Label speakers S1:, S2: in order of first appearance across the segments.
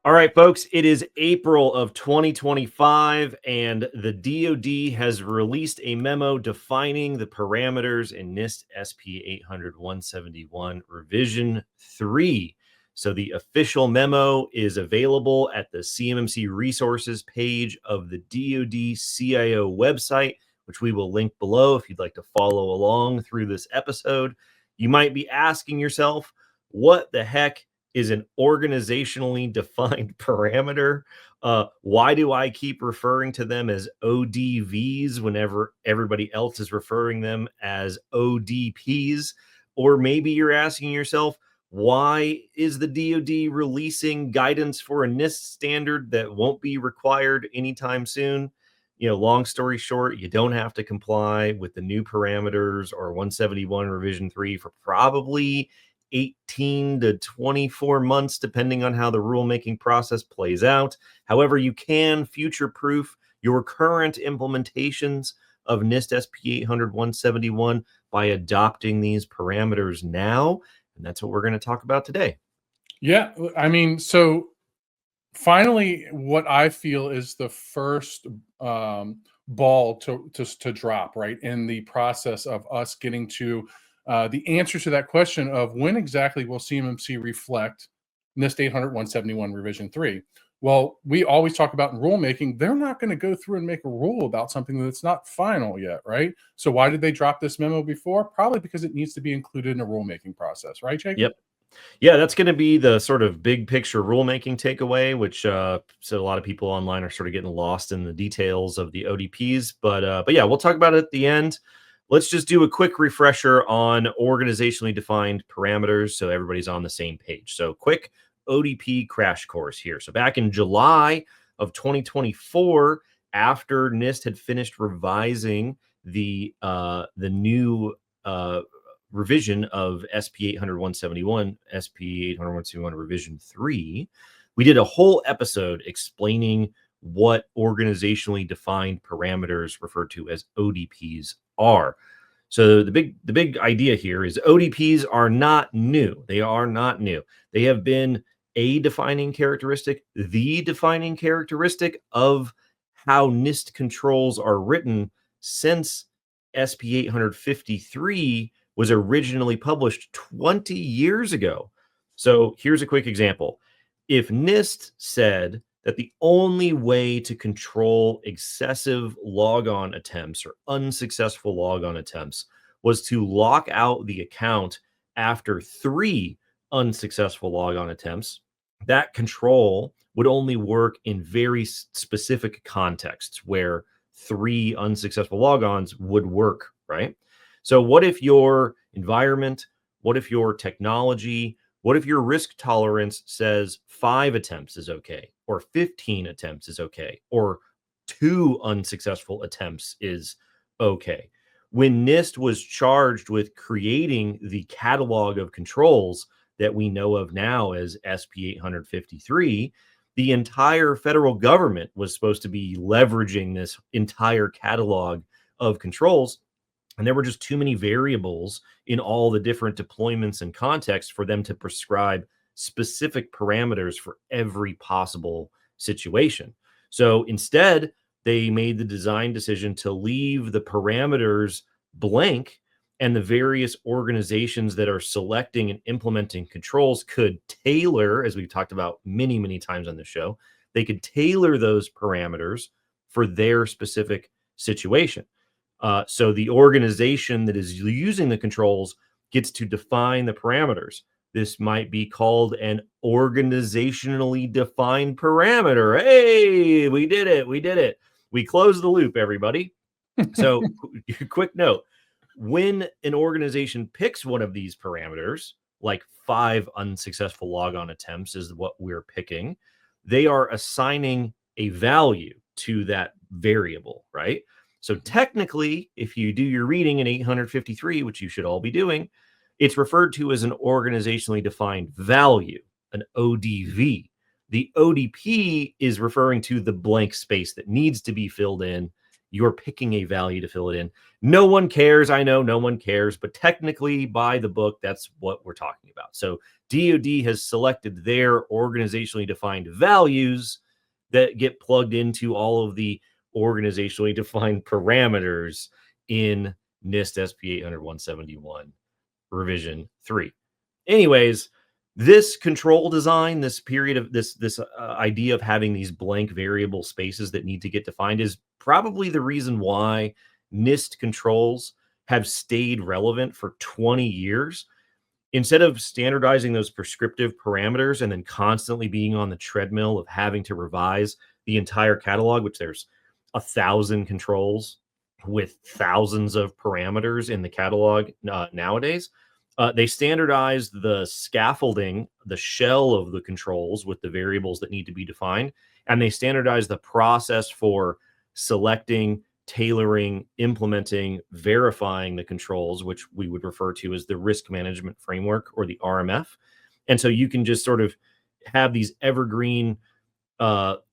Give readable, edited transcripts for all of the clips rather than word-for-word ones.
S1: All right, folks, it is April of 2025, and the DoD has released a memo defining the parameters in NIST SP 800-171 Revision 3. So the official memo is available at the CMMC resources page of the DoD CIO website, which we will link below if you'd like to follow along through this episode. You might be asking yourself, what the heck is an organizationally defined parameter? Why do I keep referring to them as ODVs whenever everybody else is referring them as ODPs? Or maybe you're asking yourself, why is the DoD releasing guidance for a NIST standard that won't be required anytime soon? Long story short, you don't have to comply with the new parameters or 171 revision 3 for probably 18 to 24 months, depending on how the rulemaking process plays out. However, you can future-proof your current implementations of NIST SP 800-171 by adopting these parameters now, and that's what we're going to talk about today.
S2: Yeah, I mean, so finally, what I feel is the first ball to drop, right, in the process of us getting to the answer to that question of when exactly will CMMC reflect NIST 800-171 Revision 3. Well, we always talk about in rulemaking, they're not going to go through and make a rule about something that's not final yet, right? So why did they drop this memo before? Probably because it needs to be included in a rulemaking process, right, Jacob?
S1: Yep. Yeah, that's going to be the sort of big picture rulemaking takeaway, which so a lot of people online are sort of getting lost in the details of the ODPs. But yeah, we'll talk about it at the end. Let's just do a quick refresher on organizationally defined parameters so everybody's on the same page. So quick ODP crash course here. So back in July of 2024, after NIST had finished revising the new revision of SP 800-171, SP 800-171 Revision 3, we did a whole episode explaining what organizationally defined parameters referred to as ODPs are. So the big idea here is ODPs are not new. They are not new. They have been a defining characteristic, the defining characteristic of how NIST controls are written since SP 853 was originally published 20 years ago. So here's a quick example. If NIST said that the only way to control excessive logon attempts or unsuccessful logon attempts was to lock out the account after 3 unsuccessful logon attempts, that control would only work in very specific contexts where 3 unsuccessful logons would work, right? So what if your environment, what if your technology, what if your risk tolerance says 5 attempts is okay, or 15 attempts is okay, or 2 unsuccessful attempts is okay? When NIST was charged with creating the catalog of controls that we know of now as SP 853, the entire federal government was supposed to be leveraging this entire catalog of controls. And there were just too many variables in all the different deployments and contexts for them to prescribe specific parameters for every possible situation. So instead, they made the design decision to leave the parameters blank, and the various organizations that are selecting and implementing controls could tailor, as we've talked about many, many times on the show, they could tailor those parameters for their specific situation. So the organization that is using the controls gets to define the parameters. This might be called an organizationally defined parameter. Hey, we did it. We did it. We closed the loop, everybody. So quick note, when an organization picks one of these parameters, like 5 unsuccessful logon attempts is what we're picking, they are assigning a value to that variable, right? So technically, if you do your reading in 853, which you should all be doing, it's referred to as an organizationally defined value, an ODV. The ODP is referring to the blank space that needs to be filled in you're picking a value to fill it in. No one cares. I know no one cares, but technically by the book, that's what we're talking about. So DoD has selected their organizationally defined values that get plugged into all of the organizationally defined parameters in NIST SP 800-171 revision 3. Anyways, this control design, this period of this idea of having these blank variable spaces that need to get defined is probably the reason why NIST controls have stayed relevant for 20 years. Instead of standardizing those prescriptive parameters and then constantly being on the treadmill of having to revise the entire catalog, which there's 1,000 controls with thousands of parameters in the catalog nowadays, they standardized the scaffolding, the shell of the controls with the variables that need to be defined, and they standardized the process for selecting, tailoring, implementing, verifying the controls, which we would refer to as the risk management framework or the RMF. And so you can just sort of have these evergreen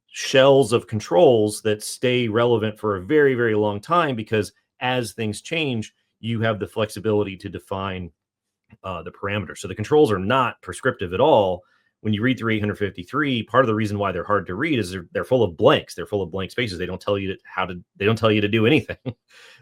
S1: shells of controls that stay relevant for a very, very long time, because as things change, you have the flexibility to define the parameters. So the controls are not prescriptive at all. When you read through 853, part of the reason why they're hard to read is they're full of blanks. They're full of blank spaces. They don't tell you they don't tell you to do anything,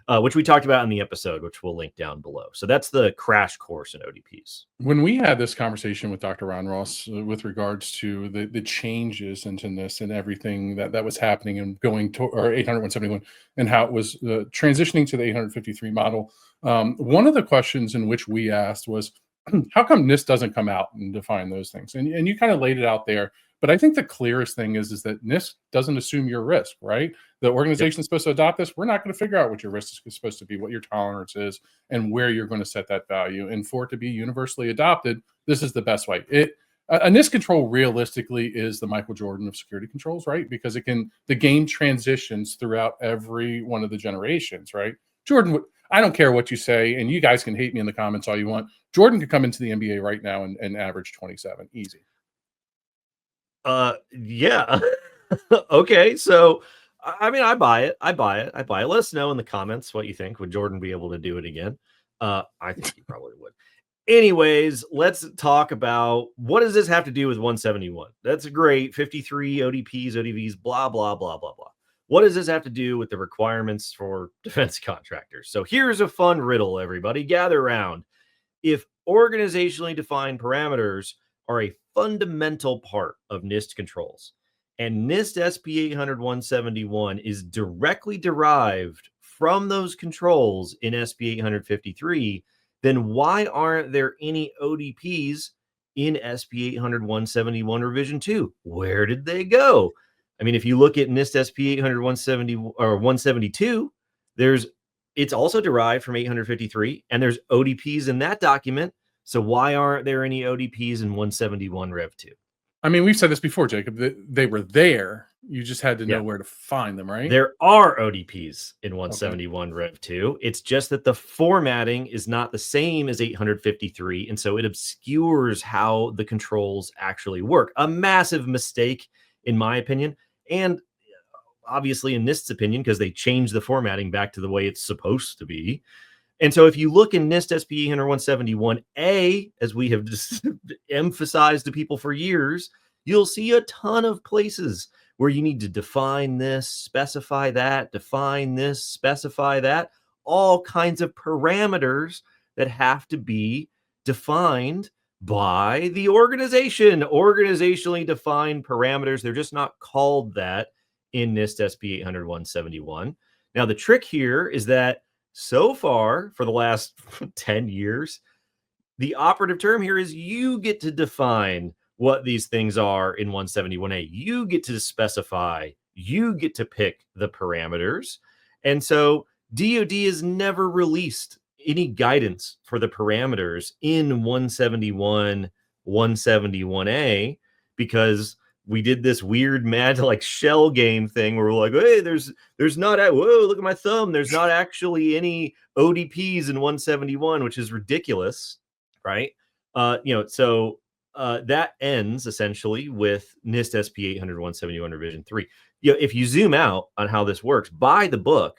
S1: which we talked about in the episode, which we'll link down below. So that's the crash course in ODPs.
S2: When we had this conversation with Dr. Ron Ross with regards to the changes into this and everything that was happening and going to or 800-171 and how it was transitioning to the 853 model, one of the questions in which we asked was, how come NIST doesn't come out and define those things? And you kind of laid it out there. But I think the clearest thing is that NIST doesn't assume your risk, right? The organization is supposed to adopt this. We're not going to figure out what your risk is supposed to be, what your tolerance is, and where you're going to set that value. And for it to be universally adopted, this is the best way. A NIST control realistically is the Michael Jordan of security controls, right? Because the game transitions throughout every one of the generations, right? Jordan, I don't care what you say, and you guys can hate me in the comments all you want. Jordan could come into the NBA right now and average 27, easy.
S1: Yeah. Okay. So, I mean, I buy it. Let us know in the comments what you think. Would Jordan be able to do it again? I think he probably would. Anyways, let's talk about what does this have to do with 171? That's great. 53 ODPs, ODVs, blah, blah, blah, blah, blah. What does this have to do with the requirements for defense contractors? So here's a fun riddle, everybody. Gather around. If organizationally defined parameters are a fundamental part of NIST controls, and NIST SP 800-171 is directly derived from those controls in SP 853, then why aren't there any ODPs in SP 800-171 revision 2? Where did they go? I mean, if you look at NIST SP 800-170 or 172, it's also derived from 853, and there's ODPs in that document. So why aren't there any ODPs in 171 Rev 2?
S2: I mean, we've said this before, Jacob. They were there. You just had to know where to find them, right?
S1: There are ODPs in 171 Rev 2. It's just that the formatting is not the same as 853, and so it obscures how the controls actually work. A massive mistake, in my opinion, and obviously in NIST's opinion, because they changed the formatting back to the way it's supposed to be. And so if you look in NIST SP 800-171A, as we have just emphasized to people for years, you'll see a ton of places where you need to define this, specify that, define this, specify that, all kinds of parameters that have to be defined by the organization, organizationally defined parameters. They're just not called that in NIST SP 800-171. Now, the trick here is that so far, for the last 10 years, the operative term here is you get to define what these things are in 171A. You get to specify, you get to pick the parameters. And so DoD has never released any guidance for the parameters in 171, 171A, because we did this weird mad like shell game thing where we're like, hey, there's not whoa, look at my thumb. There's not actually any ODPs in 171, which is ridiculous, right? So that ends essentially with NIST SP 800-171 revision 3. You know, if you zoom out on how this works by the book,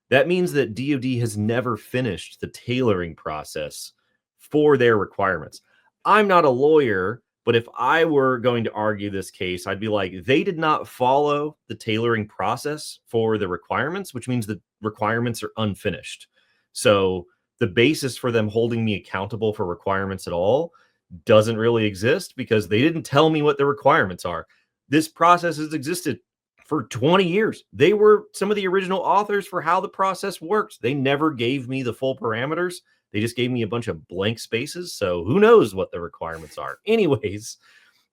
S1: that means that DoD has never finished the tailoring process for their requirements. I'm not a lawyer, but if I were going to argue this case, I'd be like, they did not follow the tailoring process for the requirements, which means the requirements are unfinished. So the basis for them holding me accountable for requirements at all doesn't really exist because they didn't tell me what the requirements are. This process has existed for 20 years. They were some of the original authors for how the process works. They never gave me the full parameters. They just gave me a bunch of blank spaces. So who knows what the requirements are? Anyways,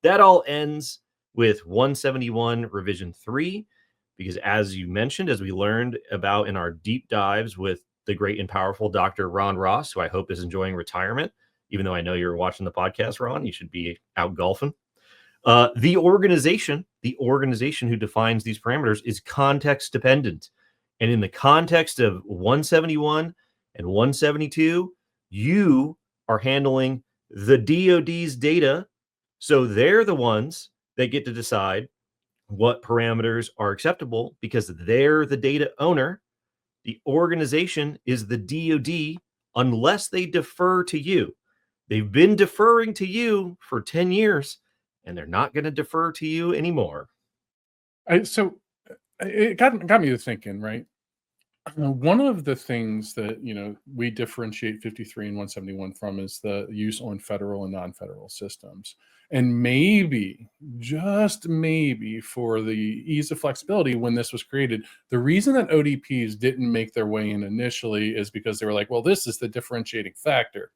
S1: that all ends with 171 revision 3, because as you mentioned, as we learned about in our deep dives with the great and powerful Dr. Ron Ross, who I hope is enjoying retirement, even though I know you're watching the podcast, Ron, you should be out golfing. The organization who defines these parameters is context dependent. And in the context of 171 and 172, you are handling the DoD's data. So they're the ones that get to decide what parameters are acceptable because they're the data owner. The organization is the DoD unless they defer to you. They've been deferring to you for 10 years, and they're not going to defer to you anymore.
S2: So it got me to thinking, right? One of the things that we differentiate 53 and 171 from is the use on federal and non-federal systems. And maybe, just maybe, for the ease of flexibility when this was created, the reason that ODPs didn't make their way in initially is because they were like, well, this is the differentiating factor.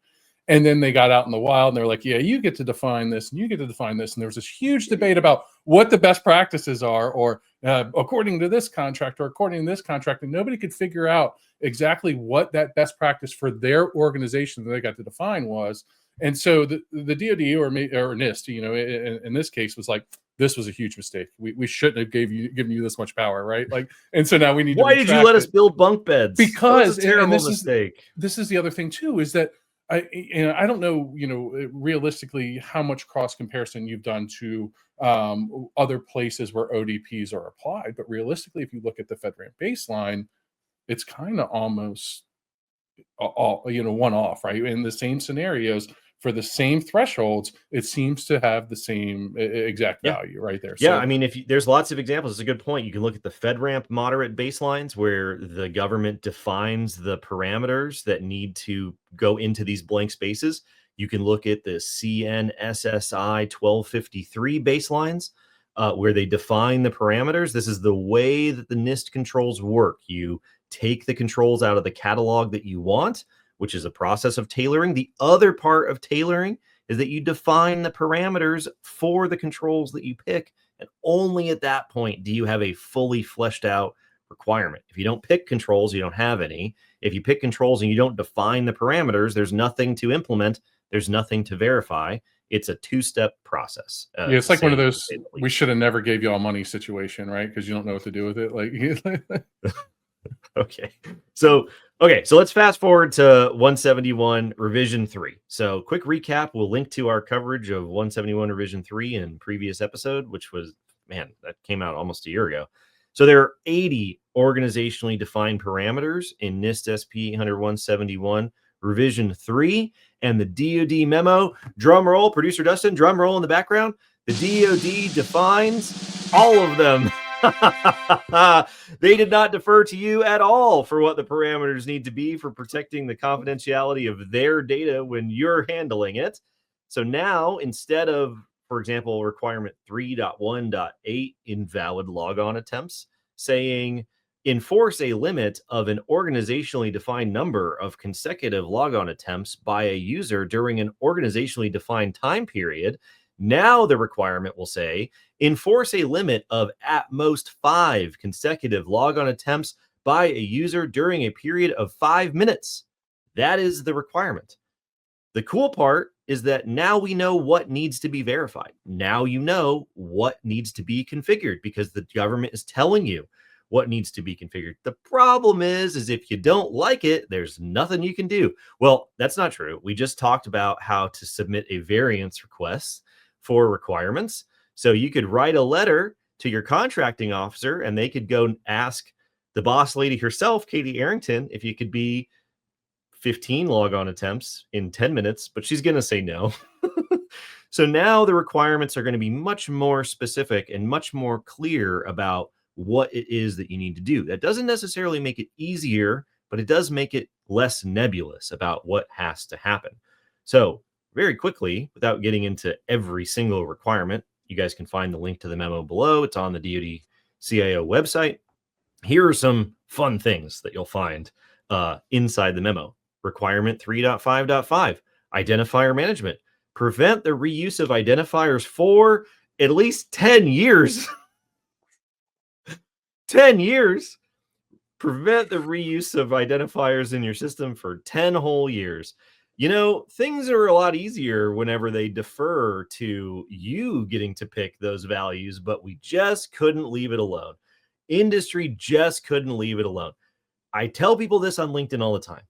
S2: And then they got out in the wild and they're like, yeah, you get to define this and you get to define this. And there was this huge debate about what the best practices are, or according to this contract or according to this contract. And nobody could figure out exactly what that best practice for their organization that they got to define was. And so the DoD or NIST, in this case was like, this was a huge mistake. We shouldn't have given you this much power, right? Like, and so now we need to.
S1: Why did you let us build bunk beds?
S2: Because
S1: that was a terrible mistake.
S2: This is the other thing too, is that I don't know, realistically how much cross comparison you've done to other places where ODPs are applied, but realistically, if you look at the FedRAMP baseline, it's kind of almost one off, right? In the same scenarios for the same thresholds, it seems to have the same exact value right there.
S1: Yeah, so, I mean, there's lots of examples. It's a good point. You can look at the FedRAMP moderate baselines where the government defines the parameters that need to go into these blank spaces. You can look at the CNSSI 1253 baselines where they define the parameters. This is the way that the NIST controls work. You take the controls out of the catalog that you want, which is a process of tailoring. The other part of tailoring is that you define the parameters for the controls that you pick. And only at that point do you have a fully fleshed out requirement. If you don't pick controls, you don't have any. If you pick controls and you don't define the parameters, there's nothing to implement. There's nothing to verify. It's a two-step process.
S2: Yeah, it's like one of those, we should have never gave y'all money situation, right? Because you don't know what to do with it. Like,
S1: Okay. So let's fast forward to 171 revision 3. So quick recap, we'll link to our coverage of 171 revision 3 in previous episode, which was, that came out almost a year ago. So there are 80 organizationally defined parameters in NIST SP 171 revision 3, and the DoD memo, drum roll, producer Dustin, drum roll in the background. The DoD defines all of them. They did not defer to you at all for what the parameters need to be for protecting the confidentiality of their data when you're handling it. So now, instead of, for example, requirement 3.1.8, invalid logon attempts, saying enforce a limit of an organizationally defined number of consecutive logon attempts by a user during an organizationally defined time period, now the requirement will say enforce a limit of at most 5 consecutive logon attempts by a user during a period of 5 minutes. That is the requirement. The cool part is that now we know what needs to be verified. Now you know what needs to be configured because the government is telling you what needs to be configured. The problem is if you don't like it, there's nothing you can do. Well, that's not true. We just talked about how to submit a variance request. for requirements. So you could write a letter to your contracting officer and they could go ask the boss lady herself, Katie Arrington, if you could be 15 logon attempts in 10 minutes, but she's going to say no. So now the requirements are going to be much more specific and much more clear about what it is that you need to do. That doesn't necessarily make it easier, but it does make it less nebulous about what has to happen. So very quickly, without getting into every single requirement, you guys can find the link to the memo below. It's on the DoD CIO website. Here are some fun things that you'll find inside the memo. Requirement 3.5.5, identifier management. Prevent the reuse of identifiers for at least 10 years. 10 years. Prevent the reuse of identifiers in your system for 10 whole years. You know, things are a lot easier whenever they defer to you getting to pick those values, but we just couldn't leave it alone. Industry just couldn't leave it alone. I tell people this on LinkedIn all the time.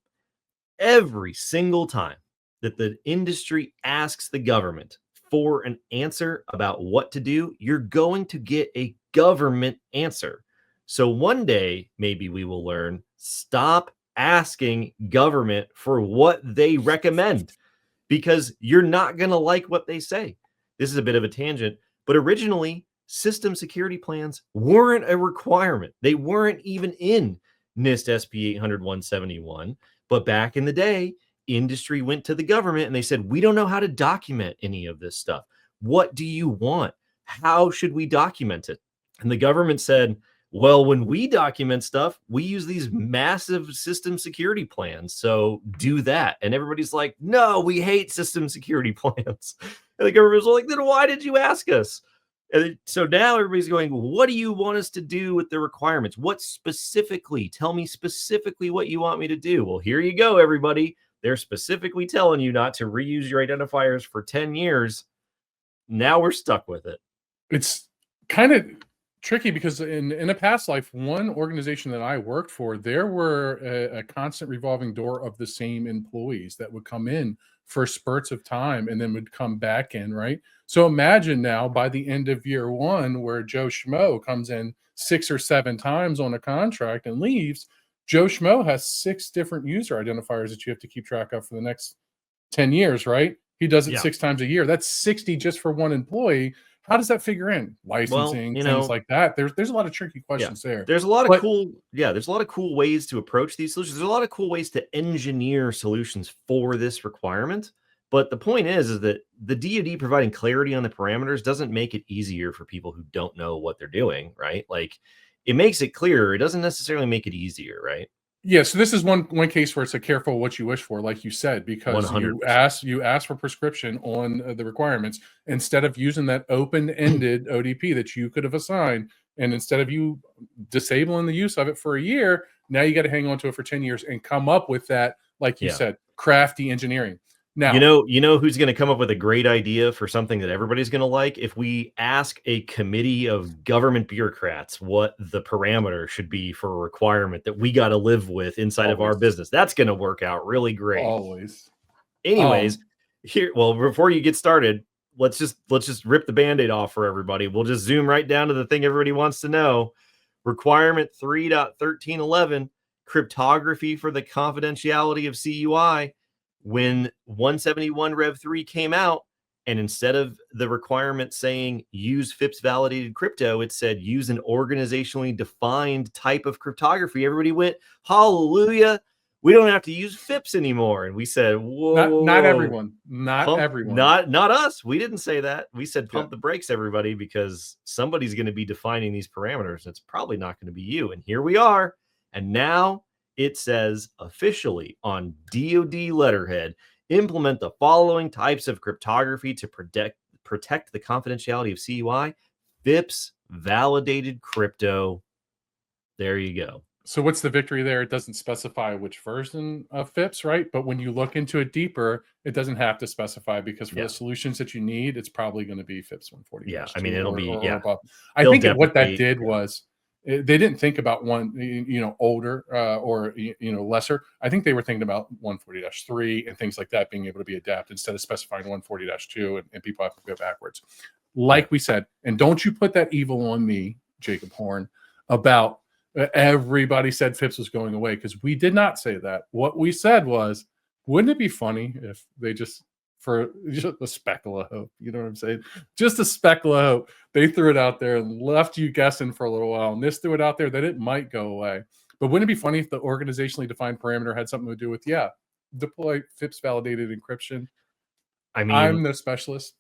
S1: Every single time that the industry asks the government for an answer about what to do, you're going to get a government answer. So one day, maybe we will learn, stop asking government for what they recommend, because you're not going to like what they say. This is a bit of a tangent, but originally system security plans weren't a requirement. They weren't even in NIST SP 800-171. But back in the day, industry went to the government and they said, we don't know how to document any of this stuff. What do you want? How should we document it? And the government said, well, when we document stuff, we use these massive system security plans. So do that. And everybody's like, no, we hate system security plans. And the government was like, then why did you ask us? And so now everybody's going, what do you want us to do with the requirements? What specifically? Tell me specifically what you want me to do. Well, here you go, everybody. They're specifically telling you not to reuse your identifiers for 10 years. Now we're stuck with it.
S2: It's kind of tricky because in a past life, one organization that I worked for, there were a constant revolving door of the same employees that would come in for spurts of time and then would come back in, right? So imagine now by the end of year one, where Joe Schmo comes in 6 or 7 times on a contract and leaves, Joe Schmo has 6 different user identifiers that you have to keep track of for the next 10 years, right? He does it 6 times a year. That's 60 just for one employee. How does that figure in? Licensing, things like that. There's a lot of tricky questions there.
S1: There's a lot of there's a lot of cool ways to approach these solutions. There's a lot of cool ways to engineer solutions for this requirement. But the point is that the DoD providing clarity on the parameters doesn't make it easier for people who don't know what they're doing, right? Like, it makes it clearer. It doesn't necessarily make it easier, right?
S2: Yeah, so this is one case where it's a careful what you wish for, like you said, because
S1: 100%.
S2: you ask for prescription on the requirements instead of using that open-ended ODP that you could have assigned, and instead of you disabling the use of it for a year, now you got to hang on to it for 10 years and come up with that, like you said, crafty engineering. Now,
S1: you know who's going to come up with a great idea for something that everybody's going to like? If we ask a committee of government bureaucrats what the parameter should be for a requirement that we got to live with inside of our business, that's going to work out really great.
S2: Always.
S1: Anyways, before you get started, let's just rip the Band-Aid off for everybody. We'll just zoom right down to the thing everybody wants to know. Requirement 3.1311, cryptography for the confidentiality of CUI. When 171 Rev 3 came out, and instead of the requirement saying use FIPS validated crypto, it said use an organizationally defined type of cryptography. Everybody went, hallelujah, we don't have to use FIPS anymore. And we said, whoa,
S2: not everyone, everyone,
S1: not us. We didn't say that. We said pump the brakes, everybody, because somebody's going to be defining these parameters. It's probably not going to be you. And here we are. And now it says officially on DoD letterhead, implement the following types of cryptography to protect the confidentiality of CUI. FIPS validated crypto. There you go.
S2: So what's the victory there? It doesn't specify which version of FIPS, right? But when you look into it deeper, it doesn't have to specify, because for the solutions that you need, it's probably going to be FIPS 140.
S1: Yeah, I mean, it'll be
S2: I think what that did was They didn't think about one, older or lesser. I think they were thinking about 140-3 and things like that being able to be adapted instead of specifying 140-2 and people have to go backwards. Like we said, and don't you put that evil on me, Jacob Horn, about everybody said FIPS was going away, because we did not say that. What we said was, wouldn't it be funny if they for just a speckle of hope, you know what I'm saying? Just a speckle of hope. They threw it out there and left you guessing for a little while. NIST threw it out there that it might go away. But wouldn't it be funny if the organizationally defined parameter had something to do with, deploy FIPS validated encryption?
S1: I mean,
S2: I'm no specialist,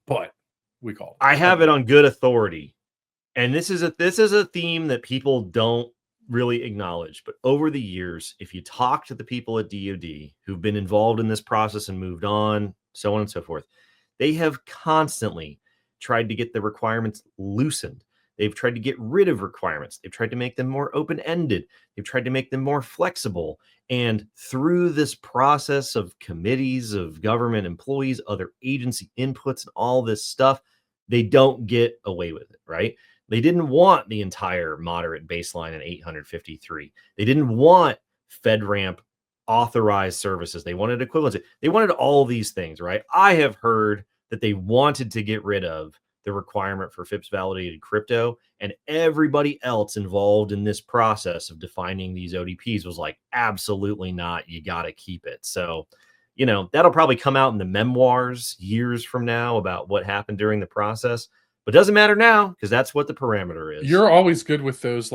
S2: but we call it.
S1: I have it on good authority. And this is a theme that people don't really acknowledge. But over the years, if you talk to the people at DoD who've been involved in this process and moved on, so on and so forth, they have constantly tried to get the requirements loosened. They've tried to get rid of requirements. They've tried to make them more open-ended. They've tried to make them more flexible. And through this process of committees of government employees, other agency inputs, and all this stuff, they don't get away with it, right? They didn't want the entire moderate baseline in 853. They didn't want FedRAMP authorized services. They wanted equivalency. They wanted all these things, right? I have heard that they wanted to get rid of the requirement for FIPS validated crypto, and everybody else involved in this process of defining these ODPs was like, absolutely not. You got to keep it. So, that'll probably come out in the memoirs years from now about what happened during the process. But it doesn't matter now, because that's what the parameter is.
S2: You're always good with those,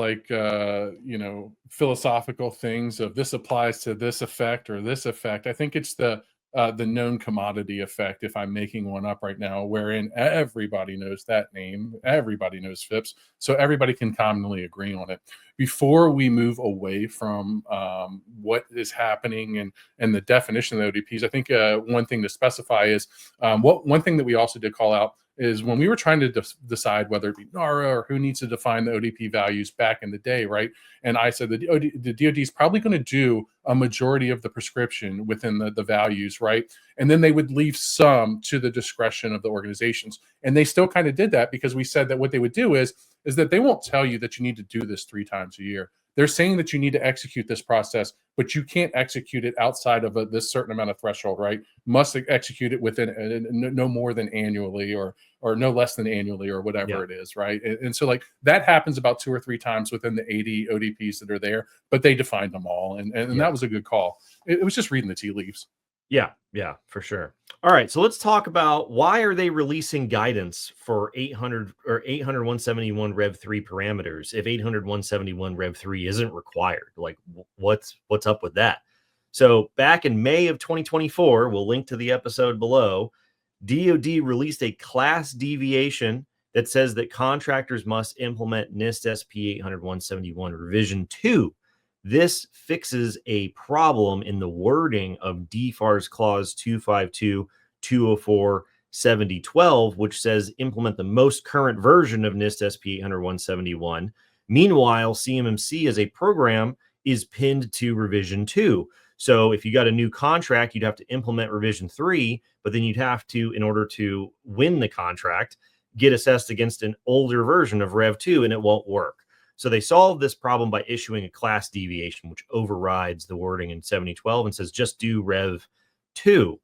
S2: philosophical things of this applies to this effect or this effect. I think it's the known commodity effect, if I'm making one up right now, wherein everybody knows that name, everybody knows FIPS, so everybody can commonly agree on it. Before we move away from what is happening and the definition of the ODPs, I think one thing to specify is one thing that we also did call out is when we were trying to decide whether it be NARA or who needs to define the ODP values back in the day, right? And I said the DoD is probably going to do a majority of the prescription within the values, right? And then they would leave some to the discretion of the organizations. And they still kind of did that, because we said that what they would do is that they won't tell you that you need to do this 3 times a year. They're saying that you need to execute this process, but you can't execute it outside of this certain amount of threshold, right? Must execute it within no more than annually or no less than annually or whatever it is, right? And so that happens about 2 or 3 times within the 80 ODPs that are there, but they defined them all. And that was a good call. It was just reading the tea leaves.
S1: Yeah, for sure. All right, so let's talk about why are they releasing guidance for 800 or 800-171 Rev 3 parameters if 800-171 Rev 3 isn't required? Like, what's up with that? So back in May of 2024, we'll link to the episode below, DoD released a class deviation that says that contractors must implement NIST SP 800-171 Revision 2. This fixes a problem in the wording of DFARS Clause 252-204-7012, which says implement the most current version of NIST SP 800-171. Meanwhile, CMMC as a program is pinned to Revision 2. So if you got a new contract, you'd have to implement Revision 3, but then you'd have to, in order to win the contract, get assessed against an older version of Rev 2, and it won't work. So they solved this problem by issuing a class deviation, which overrides the wording in 7012 and says just do Rev 2.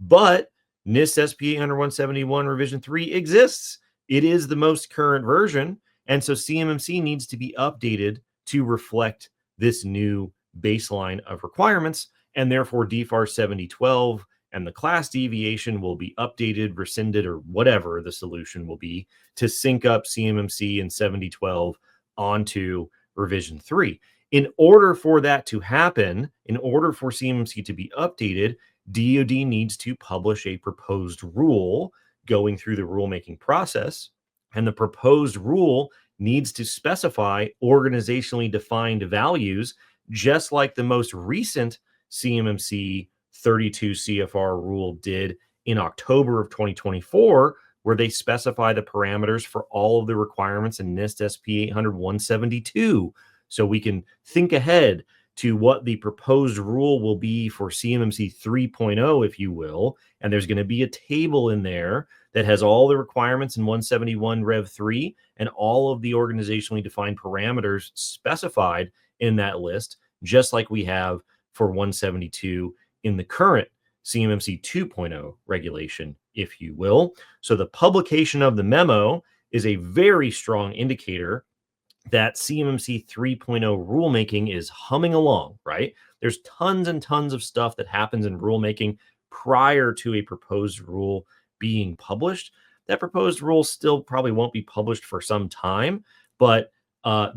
S1: But NIST SP 800-171 Revision 3 exists. It is the most current version, and so CMMC needs to be updated to reflect this new baseline of requirements, and therefore DFAR 7012 and the class deviation will be updated, rescinded, or whatever the solution will be to sync up CMMC and 7012 onto Revision 3. In order for that to happen, in order for CMMC to be updated, DoD needs to publish a proposed rule going through the rulemaking process, and the proposed rule needs to specify organizationally defined values, just like the most recent CMMC 32 CFR rule did in October of 2024, where they specify the parameters for all of the requirements in NIST SP 800-172. So we can think ahead to what the proposed rule will be for CMMC 3.0, if you will. And there's going to be a table in there that has all the requirements in 171 Rev 3 and all of the organizationally defined parameters specified in that list, just like we have for 172 in the current CMMC 2.0 regulation, if you will. So the publication of the memo is a very strong indicator that CMMC 3.0 rulemaking is humming along, right? There's tons and tons of stuff that happens in rulemaking prior to a proposed rule being published. That proposed rule still probably won't be published for some time, but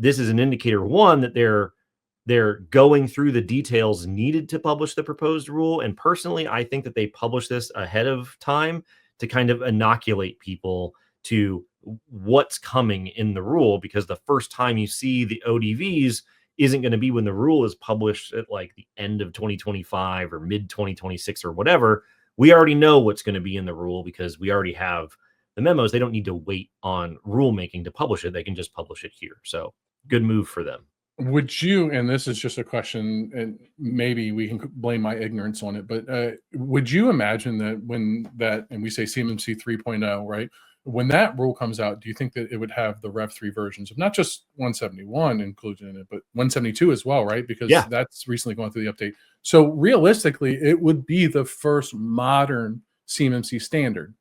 S1: this is an indicator, one, that they're going through the details needed to publish the proposed rule. And personally, I think that they publish this ahead of time to kind of inoculate people to what's coming in the rule, because the first time you see the ODVs isn't going to be when the rule is published at like the end of 2025 or mid 2026 or whatever. We already know what's going to be in the rule because we already have the memos. They don't need to wait on rulemaking to publish it. They can just publish it here. So good move for them.
S2: Would you, and this is just a question, and maybe we can blame my ignorance on it, but would you imagine that when that, and we say CMMC 3.0, right? When that rule comes out, do you think that it would have the Rev 3 versions of not just 171 included in it, but 172 as well, right? Because that's recently gone through the update. So realistically, it would be the first modern CMMC standard.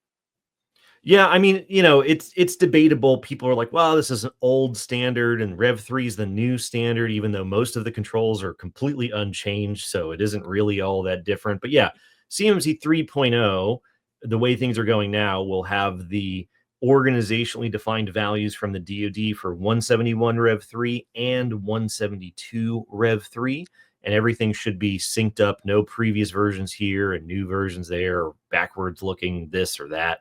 S1: Yeah, I mean, it's debatable. People are like, well, this is an old standard and Rev 3 is the new standard, even though most of the controls are completely unchanged. So it isn't really all that different. But yeah, CMMC 3.0, the way things are going now, will have the organizationally defined values from the DoD for 171 Rev 3 and 172 Rev 3. And everything should be synced up. No previous versions here and new versions there, or backwards looking this or that.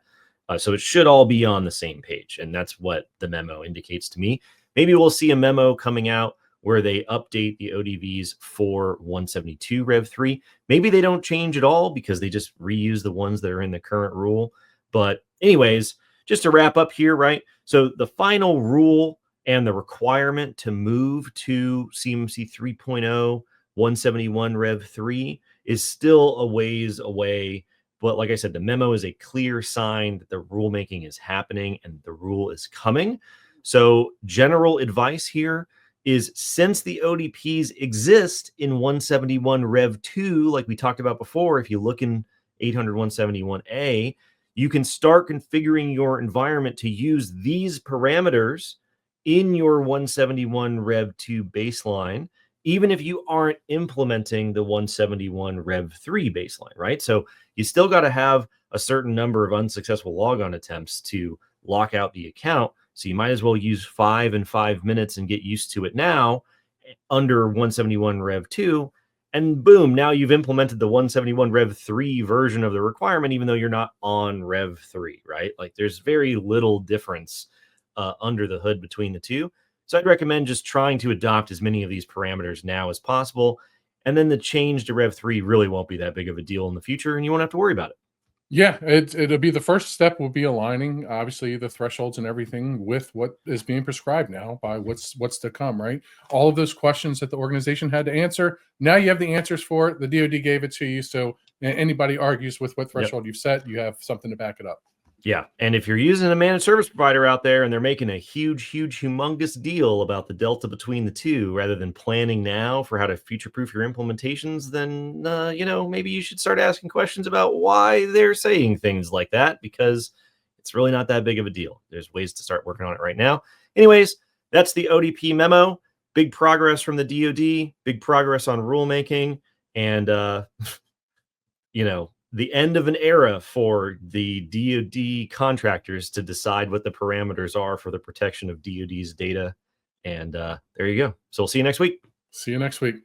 S1: So it should all be on the same page. And that's what the memo indicates to me. Maybe we'll see a memo coming out where they update the ODVs for 172 Rev 3. Maybe they don't change at all because they just reuse the ones that are in the current rule. But anyways, just to wrap up here, right? So the final rule and the requirement to move to CMMC 3.0, 171 Rev 3 is still a ways away. But like I said, the memo is a clear sign that the rulemaking is happening and the rule is coming. So general advice here is, since the ODPs exist in 171 Rev 2, like we talked about before, if you look in 800-171A, you can start configuring your environment to use these parameters in your 171 Rev 2 baseline, even if you aren't implementing the 171 Rev 3 baseline, right? So you still got to have a certain number of unsuccessful logon attempts to lock out the account. So you might as well use 5 in 5 minutes and get used to it now under 171 Rev 2. And boom, now you've implemented the 171 Rev 3 version of the requirement, even though you're not on Rev 3, right? Like there's very little difference under the hood between the two. So I'd recommend just trying to adopt as many of these parameters now as possible. And then the change to Rev 3 really won't be that big of a deal in the future, and you won't have to worry about it.
S2: Yeah, it'll be the first step will be aligning, obviously, the thresholds and everything with what is being prescribed now by what's to come, right? All of those questions that the organization had to answer, now you have the answers for it. The DoD gave it to you. So anybody argues with what threshold you've set, you have something to back it up.
S1: Yeah. And if you're using a managed service provider out there and they're making a huge, humongous deal about the delta between the two, rather than planning now for how to future-proof your implementations, then, maybe you should start asking questions about why they're saying things like that, because it's really not that big of a deal. There's ways to start working on it right now. Anyways, that's the ODP memo. Big progress from the DoD, big progress on rulemaking, and, the end of an era for the DoD contractors to decide what the parameters are for the protection of DoD's data. And there you go. So we'll see you next week.
S2: See you next week.